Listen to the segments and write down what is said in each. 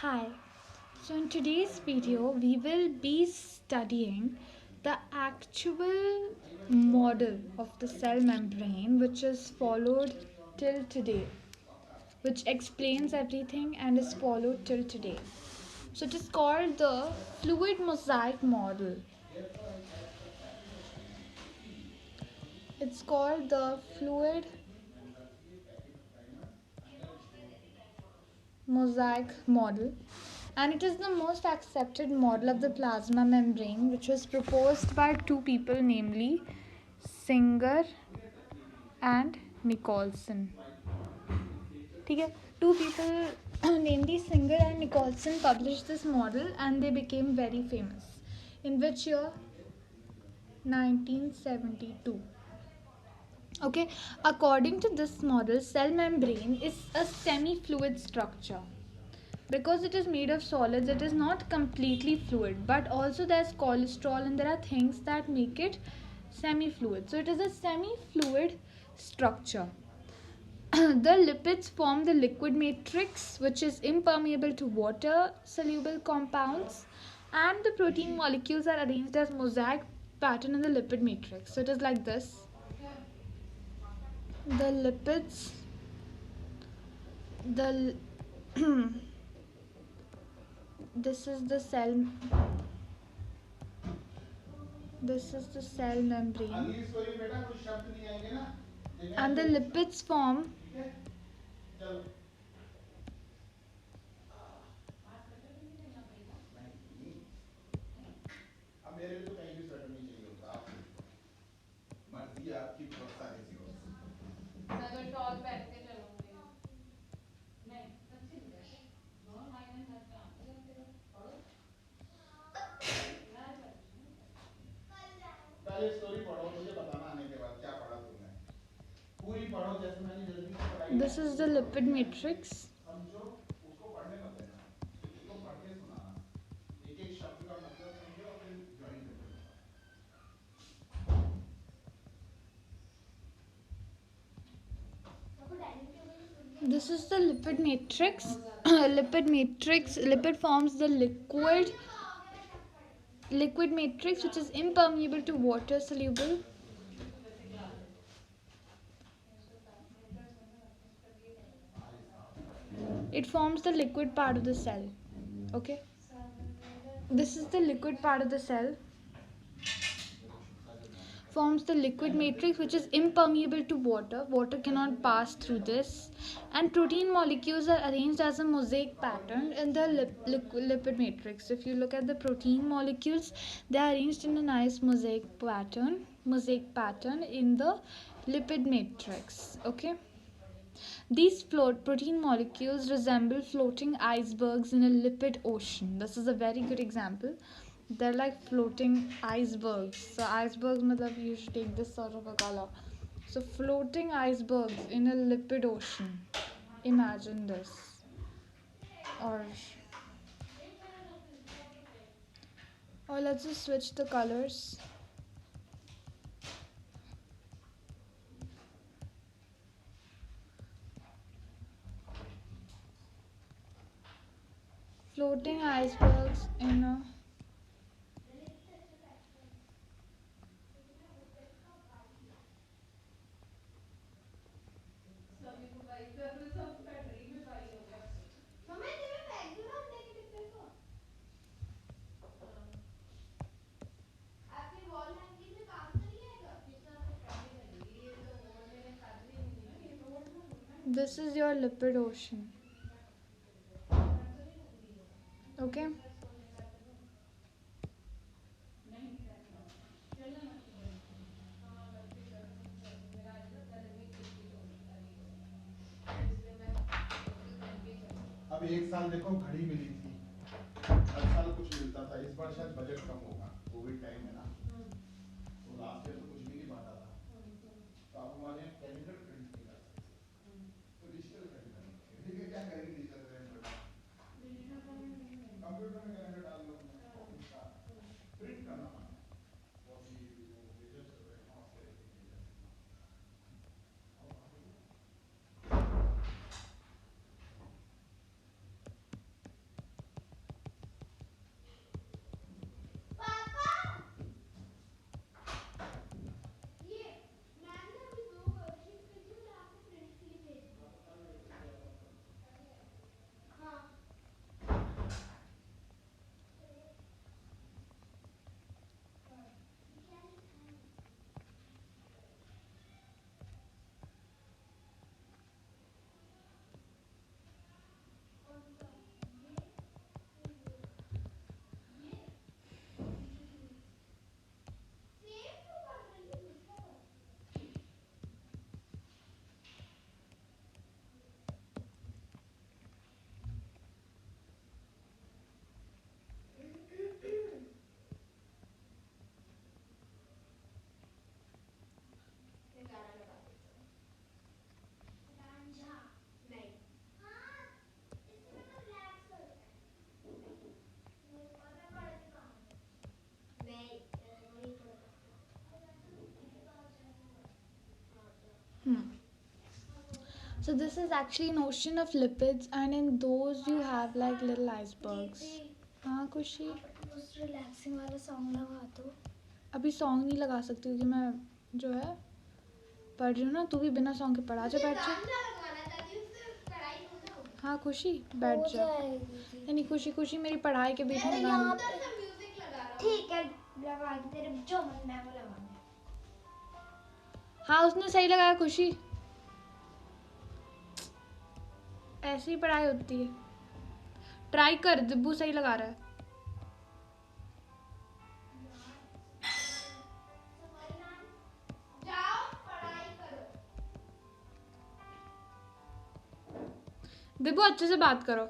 Hi. So in today's video we will be studying the actual model of the cell membrane which is followed till today, which explains everything and is followed till today. So it is called the fluid mosaic model. It's called the fluid mosaic model, and it is the most accepted model of the plasma membrane, which was proposed by two people, namely Singer and Nicholson. Okay? Two people, namely Singer and Nicholson, published this model and they became very famous. In which year? 1972. Okay, according to this model, cell membrane is a semi-fluid structure. Because it is made of solids, it is not completely fluid, but also there's cholesterol and there are things that make it semi-fluid. So it is a semi-fluid structure. The lipids form the liquid matrix, which is impermeable to water soluble compounds, and the protein molecules are arranged as mosaic pattern in the lipid matrix. So it is like this. The lipids, the this is the cell, this is the cell membrane, and the lipids form पहले story पढ़ो, मुझे बताना आने के बाद क्या पढ़ा तुमने। पूरी पढ़ो जैसे मैंने जल्दी से पढ़ाई। This is the lipid matrix. समझो, उसको पढ़ने मत देना, उसको पढ़ के सुनाना, एक एक शब्द का मतलब समझो और फिर ज्वाइन करके बताओ। This is the lipid matrix. Lipid forms the liquid matrix, which is impermeable to water soluble. It forms the liquid part of the cell. Okay, this is the liquid part of the cell, forms the liquid matrix, which is impermeable to water cannot pass through this, and protein molecules are arranged as a mosaic pattern in the lipid matrix. If you look at the protein molecules, they are arranged in a nice mosaic pattern in the lipid matrix. Okay, these protein molecules resemble floating icebergs in a lipid ocean. This is a very good example. They're like floating icebergs. So icebergs, matlab, you should take this sort of a color. So floating icebergs in a lipid ocean. Imagine this. Or let's just switch the colors. Floating icebergs in a this is your lipid ocean. Okay, अब एक साल देखो घड़ी मिली थी, हर साल कुछ मिलता था, इस बार शायद बजट कम होगा, कोविड टाइम है ना, तो लास्ट ईयर तो कुछ भी नहीं बांटा था, तो आप हमारे यहाँ कैलेंडर प्रिंट नहीं कर सकते, तो डिजिटल कैलेंडर, ठीक है, क्या करेंगे डिजिटल कैलेंडर, कंप्यूटर में कैलेंडर डाल लो, उसका प्रिंट करना पड़ता है, वो अभी वो मेजर चल रहे हैं, austerity measure. So this is actually an ocean of lipids, and in those you have like little icebergs. हाँ खुशी, उस रिलैक्सिंग वाला सॉन्ग लगा दो. अभी सॉन्ग नहीं लगा सकती क्योंकि मैं जो है पढ़ रही हूँ ना. तू भी बिना सॉन्ग के पढ़ा जा, बैठ जा. हाँ खुशी बैठ हो जा. जाएगी. नहीं खुशी, खुशी मेरी पढ़ाई के बीच में अरे गाना. यहाँ पे ठीक है, लगा के तेरे जो मन है वो लगा. हाँ उसने सही लगाया खुशी. ऐसी ही पढ़ाई होती है. ट्राई कर, दिब्बू सही लगा रहा है. दिब्बू अच्छे से बात करो.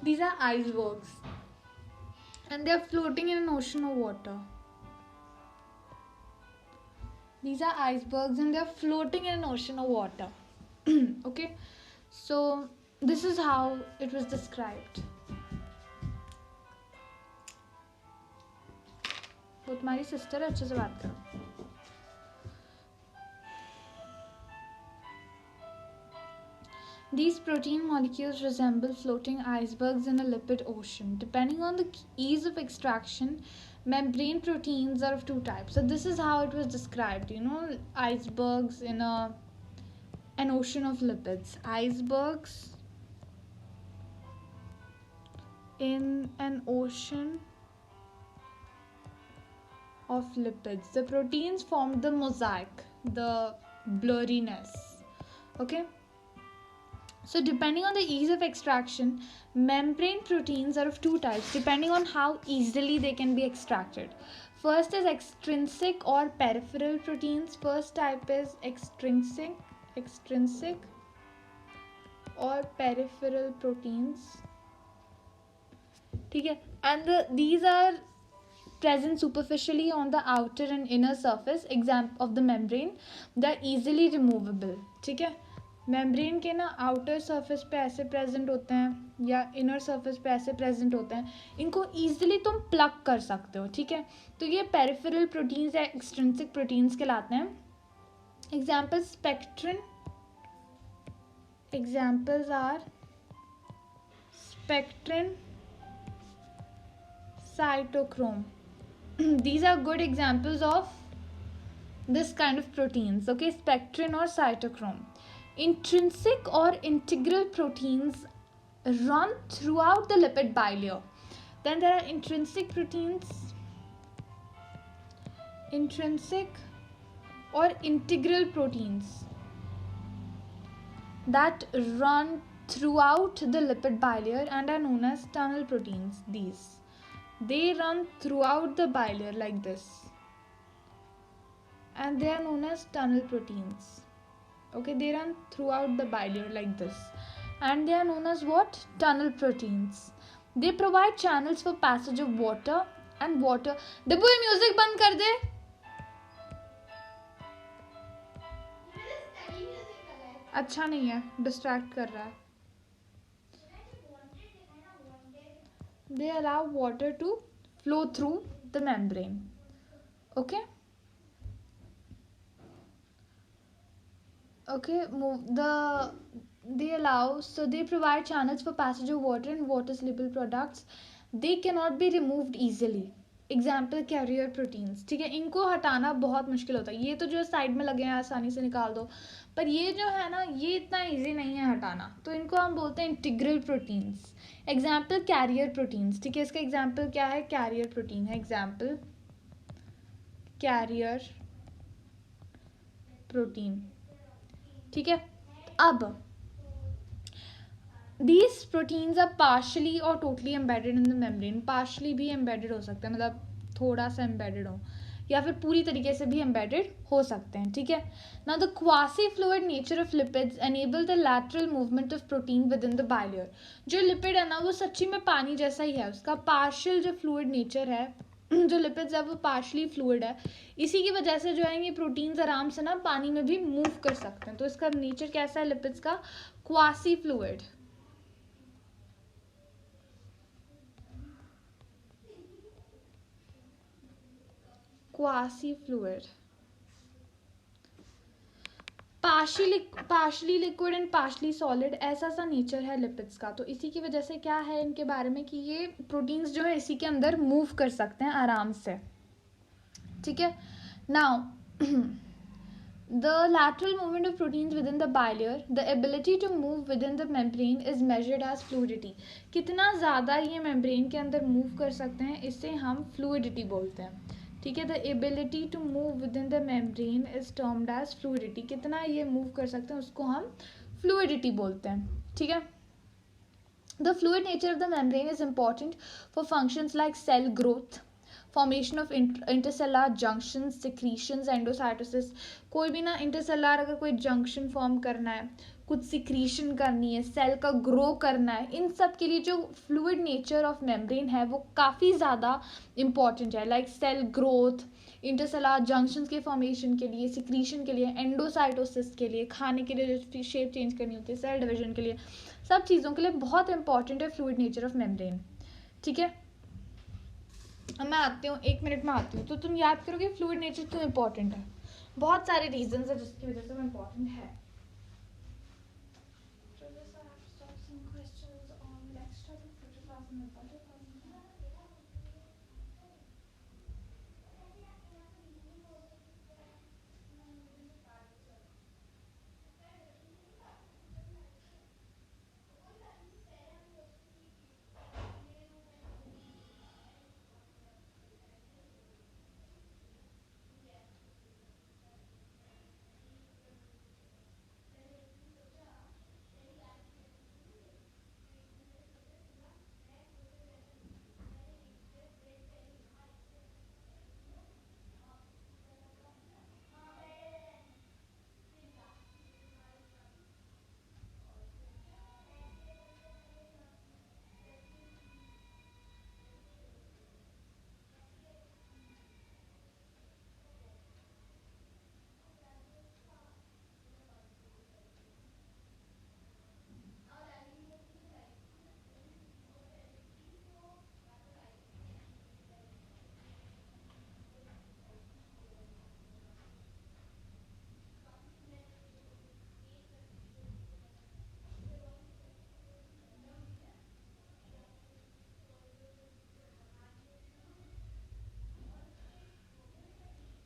These are icebergs, and they are floating in an ocean of water. These are icebergs, and they are floating in an ocean of water. Okay, so this is how it was described. वो तुम्हारी sister है, अच्छे से बात करो. These protein molecules resemble floating icebergs in a lipid ocean. Depending on the ease of extraction, membrane proteins are of two types. So this is how it was described. You know, icebergs in an ocean of lipids. Icebergs in an ocean of lipids. The proteins form the mosaic, the blurriness. Okay. So depending on the ease of extraction, membrane proteins are of two types depending on how easily they can be extracted. First is extrinsic or peripheral proteins. First type is extrinsic or peripheral proteins. Okay, and these are present superficially on the outer and inner surface of the membrane. They are easily removable. Okay. Membrane के ना outer surface पे ऐसे present होते हैं या inner surface पे ऐसे present होते हैं. इनको ईजिली तुम प्लग कर सकते हो. ठीक है, तो ये पेरिफेरल प्रोटीन्स या एक्सट्रिंसिक प्रोटीन्स कहलाते हैं. Example spectrin. Examples are spectrin, cytochrome. These are good examples of this kind of proteins. Okay, spectrin or cytochrome. Intrinsic or integral proteins run throughout the lipid bilayer. Then there are intrinsic proteins, intrinsic or integral proteins that run throughout the lipid bilayer and are known as tunnel proteins. They run throughout the bilayer like this, and they are known as tunnel proteins. Okay, they run throughout the bilayer like this, and they are known as what? Tunnel proteins. They provide channels for passage of water and water. Dibbu, ये music बंद कर दे. अच्छा नहीं है, distract कर रहा है. They allow water to flow through the membrane. Okay. Okay, they provide channels for passage of water and water soluble products. They cannot be removed easily. Example carrier proteins. ठीक है, इनको हटाना बहुत मुश्किल होता है. ये तो जो साइड में लगे हैं आसानी से निकाल दो, पर ये जो है ना, ये इतना इजी नहीं है हटाना, तो इनको हम बोलते हैं integral proteins. Example carrier proteins. ठीक है, इसका एग्जाम्पल क्या है? कैरियर प्रोटीन है. Example carrier protein. ठीक है, अब these proteins are partially or totally embedded in the membrane. partially भी embedded हो सकते हैं, मतलब थोड़ा सा embedded हो, या फिर पूरी तरीके से भी embedded हो सकते हैं. ठीक है, now the quasi fluid nature of lipids enable the lateral movement of protein within the bilayer. जो लिपिड है ना, वो सच्ची में पानी जैसा ही है. उसका partial जो fluid nature है जो लिपिड्स है वो पार्शली फ्लूइड है, इसी की वजह से जो है ये प्रोटीन्स आराम से ना पानी में भी मूव कर सकते हैं। तो इसका नेचर कैसा है लिपिड्स का? Quasi fluid. Quasi fluid, partially liquid and partially solid, ऐसा सा नेचर है लिपिड्स का। तो इसी की वजह से क्या है इनके बारे में कि ये प्रोटीन्स जो है इसी के अंदर मूव कर सकते हैं आराम से, ठीक है। Now the lateral movement of proteins within the bilayer, the ability to move within the membrane is measured as fluidity। कितना ज़्यादा ये membrane के अंदर move कर सकते हैं इसे हम fluidity बोलते हैं, ठीक है। the ability to move within the membrane is termed as fluidity। कितना ये move कर सकते हैं उसको हम fluidity बोलते हैं, ठीक है। The fluid nature of the membrane is important for functions like cell growth, formation of intercellular junction, secretions, endocytosis. कोई भी ना इंटरसेलर अगर कोई जंक्शन फॉर्म करना है, कुछ सिक्रीशन करनी है, सेल का ग्रो करना है, इन सब के लिए जो फ्लूइड नेचर ऑफ मेम्ब्रेन है वो काफ़ी ज़्यादा इंपॉर्टेंट है। Like cell growth, intercellular junctions के फॉर्मेशन के लिए, सिक्रीशन के लिए, एंडोसाइटोसिस के लिए, खाने के लिए जो शेप चेंज करनी होती है, सेल डिवीजन के लिए, सब चीज़ों के लिए बहुत इंपॉर्टेंट है फ्लूइड नेचर ऑफ मेम्ब्रेन, ठीक है। अब मैं आती हूँ, 1 मिनट में आती हूँ, तो तुम याद करोगे फ्लूइड नेचर क्यों इंपॉर्टेंट है। बहुत सारे रीजंस है जिसकी वजह से वो इंपॉर्टेंट है।